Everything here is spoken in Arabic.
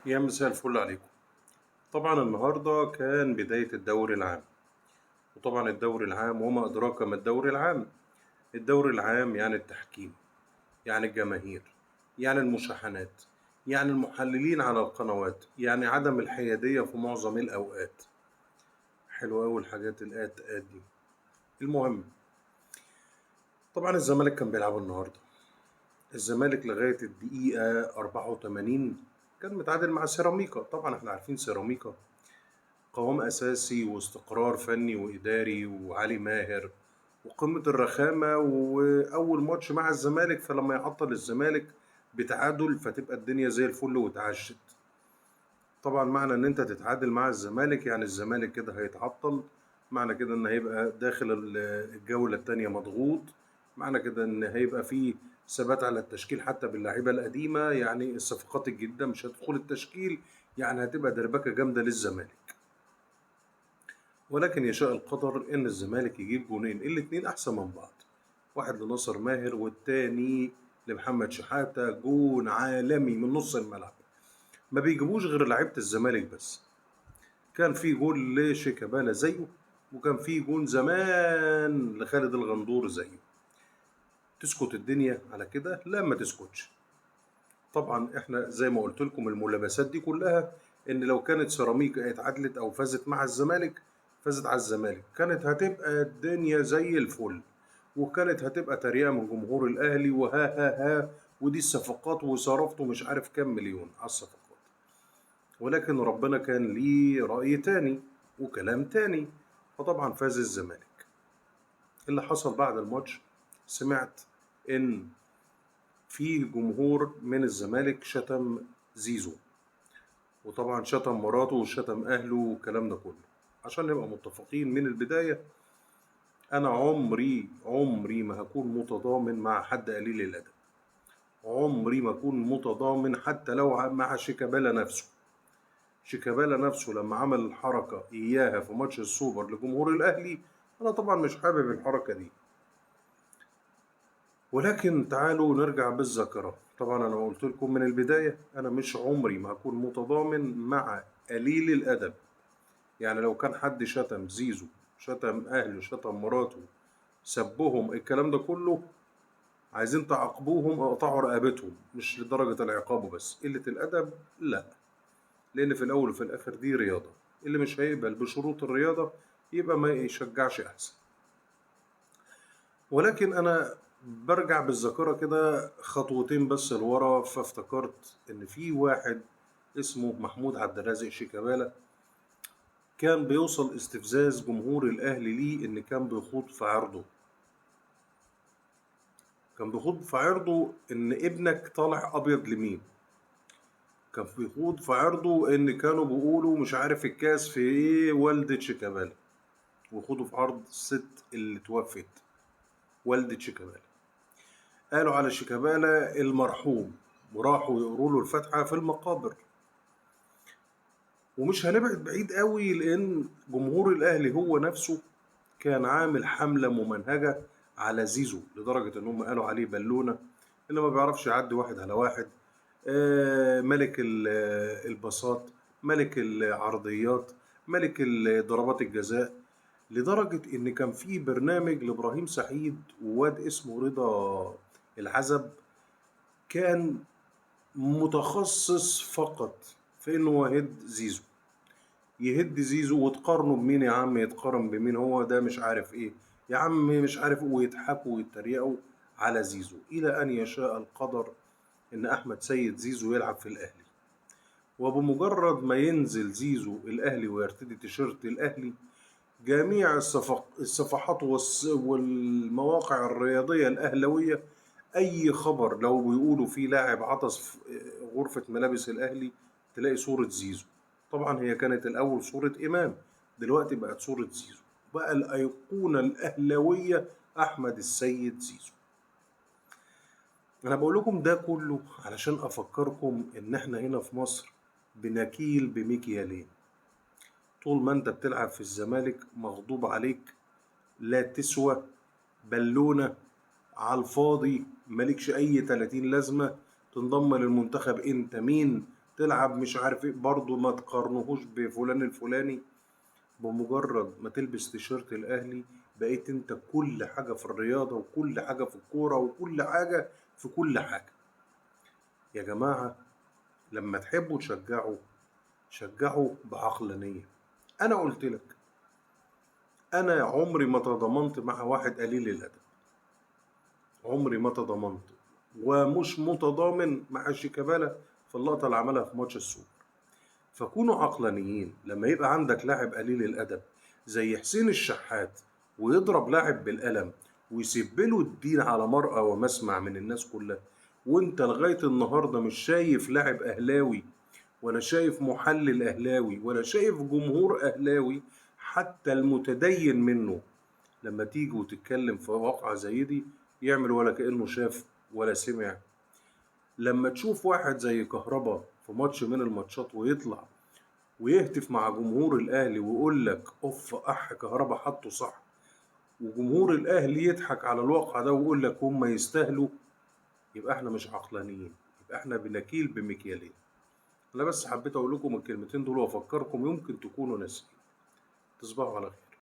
يا مساء الفل عليكم. طبعا النهارده كان بداية الدوري العام، وطبعا الدوري العام وما أدراك ما الدوري العام. الدوري العام يعني التحكيم، يعني الجماهير، يعني المشاحنات، يعني المحللين على القنوات، يعني عدم الحيادية في معظم الأوقات. حلوة أوي الحاجات الآت دي. المهم، طبعا الزمالك كان بيلعب النهارده. الزمالك لغاية الدقيقة 84 كان متعادل مع سيراميكا. طبعا احنا عارفين سيراميكا قوام أساسي واستقرار فني وإداري وعلي ماهر وقمة الرخامة، وأول ماتش مع الزمالك، فلما يعطل الزمالك بتعادل فتبقى الدنيا زي الفل وتعشت. طبعا معنى إن أنت تتعادل مع الزمالك يعني الزمالك كده هيتعطل، معنى كده إن هيبقى داخل الجولة التانية مضغوط، معنى كده إن هيبقى فيه ثبات على التشكيل حتى باللعيبة القديمة، يعني الصفقات الجديدة مش هتدخل التشكيل، يعني هتبقى دربكة جامدة للزمالك. ولكن يشاء القدر إن الزمالك يجيب جونين الاتنين أحسن من بعض، واحد لناصر ماهر والتاني لمحمد شحاتة، جون عالمي من نص الملعب. ما بيجيبوش غير لعيبة الزمالك بس. كان في جون لشيكابالا زيه، وكان في جون زمان لخالد الغندور زيه. تسكت الدنيا على كده؟ لا، ما تسكتش. طبعا احنا زي ما قلت لكم الملابسات دي كلها، ان لو كانت سيراميكا اتعادلت او فازت مع الزمالك، فازت على الزمالك، كانت هتبقى الدنيا زي الفل، وكانت هتبقى تريقة من جمهور الاهلي وها ها ها، ودي الصفقات وصرفتوا مش عارف كام مليون على الصفقات. ولكن ربنا كان ليه رأي تاني وكلام تاني، فطبعا فاز الزمالك. اللي حصل بعد الماتش، سمعت ان في جمهور من الزمالك شتم زيزو، وطبعا شتم مراته وشتم أهله والكلام ده كله. عشان نبقى متفقين من البداية، أنا عمري ما هكون متضامن مع حد قليل الأدب. عمري ما أكون متضامن حتى لو مع شيكابالا نفسه. شيكابالا نفسه لما عمل الحركة إياها في ماتش السوبر لجمهور الأهلي، أنا طبعا مش حابب الحركة دي. ولكن تعالوا نرجع بالذاكرة. طبعا أنا قلت لكم من البداية أنا مش عمري ما هكون متضامن مع قليل الأدب. يعني لو كان حد شتم زيزو، شتم أهله، شتم مراته، سبهم، الكلام ده كله، عايزين تعاقبوهم اقطعوا رقبتهم، مش لدرجة العقاب بس، قلة الأدب لا. لأن في الأول وفي الآخر دي رياضة، اللي مش هيقبل بشروط الرياضة يبقى ما يشجعش أحسن. ولكن أنا برجع بالذاكرة كده خطوتين بس لورا، فافتكرت إن في واحد اسمه محمود عبد الرازق شيكابالا كان بيوصل استفزاز جمهور الأهلي ليه إن كان بيخوض في عرضه إن ابنك طالع أبيض لمين. كان بيخوض في عرضه إن كانوا بيقولوا مش عارف الكاس في إيه والدة شيكابالا، ويخوضوا في عرض الست اللي توفت، والدة شيكابالا. قالوا على شيكابالا المرحوم، وراحوا يقروا له الفاتحة في المقابر. ومش هنبعد بعيد قوي، لأن جمهور الأهلي هو نفسه كان عامل حملة ممنهجة على زيزو، لدرجة إن هم قالوا عليه بالونة اللي ما بيعرفش يعدي واحد على واحد، ملك الباصات، ملك العرضيات، ملك ضربات الجزاء. لدرجة إن كان في برنامج لإبراهيم سعيد وواد اسمه رضا العزب، كان متخصص فقط في إنه يهد زيزو. وتقارنه بمين يا عم؟ يتقارن بمين؟ هو ده مش عارف ايه يا عم، مش عارف إيه، ويضحكوا ويتريقوا على زيزو الى ان يشاء القدر ان احمد سيد زيزو يلعب في الاهلي. وبمجرد ما ينزل زيزو الاهلي ويرتدي تيشيرت الاهلي، جميع الصفحات والمواقع الرياضية الأهلوية، أي خبر لو بيقولوا في لاعب عطس في غرفة ملابس الأهلي تلاقي صورة زيزو. طبعا هي كانت الأول صورة إمام، دلوقتي بقت صورة زيزو. بقى الأيقونة الأهلوية أحمد السيد زيزو. أنا بقول لكم ده كله علشان أفكركم إن إحنا هنا في مصر بنكيل بمكيالين. طول ما أنت بتلعب في الزمالك مغضوب عليك، لا تسوى، بالونة على الفاضي، مالكش أي 30 لازمة. تنضم للمنتخب أنت مين؟ تلعب مش عارف ايه، برضه ما تقارنهوش بفلان الفلاني. بمجرد ما تلبس تيشيرت الاهلي بقيت انت كل حاجة في الرياضة وكل حاجة في الكورة وكل حاجة في كل حاجة. يا جماعة، لما تحبوا تشجعوا شجعوا بعقلانية. انا قلت لك، انا عمري ما تضامنت مع واحد قليل الادب، عمري ما تضامنت، ومش متضامن مع شيكابالا في اللقطة اللي عملها في ماتش السوبر. فكونوا عقلانيين. لما يبقى عندك لاعب قليل الأدب زي حسين الشحات ويضرب لاعب بالقلم ويسيب له الدين على مرأى ومسمع من الناس كلها، وانت لغاية النهاردة مش شايف لاعب أهلاوي ولا شايف محلل أهلاوي ولا شايف جمهور أهلاوي حتى المتدين منه لما تيجي وتتكلم في واقعة زي دي يعمل ولا كأنه شاف ولا سمع. لما تشوف واحد زي كهربا في ماتش من الماتشات ويطلع ويهتف مع جمهور الأهلي ويقول لك أوف كهربا حطه صح، وجمهور الأهلي يضحك على الواقع ده ويقول لك هم يستاهلوا، يبقى احنا مش عقلانيين، يبقى احنا بنكيل بمكيالين. أنا بس حبيت أقول لكم الكلمتين دول وأفكركم يمكن تكونوا ناسيين. تصبحوا على خير.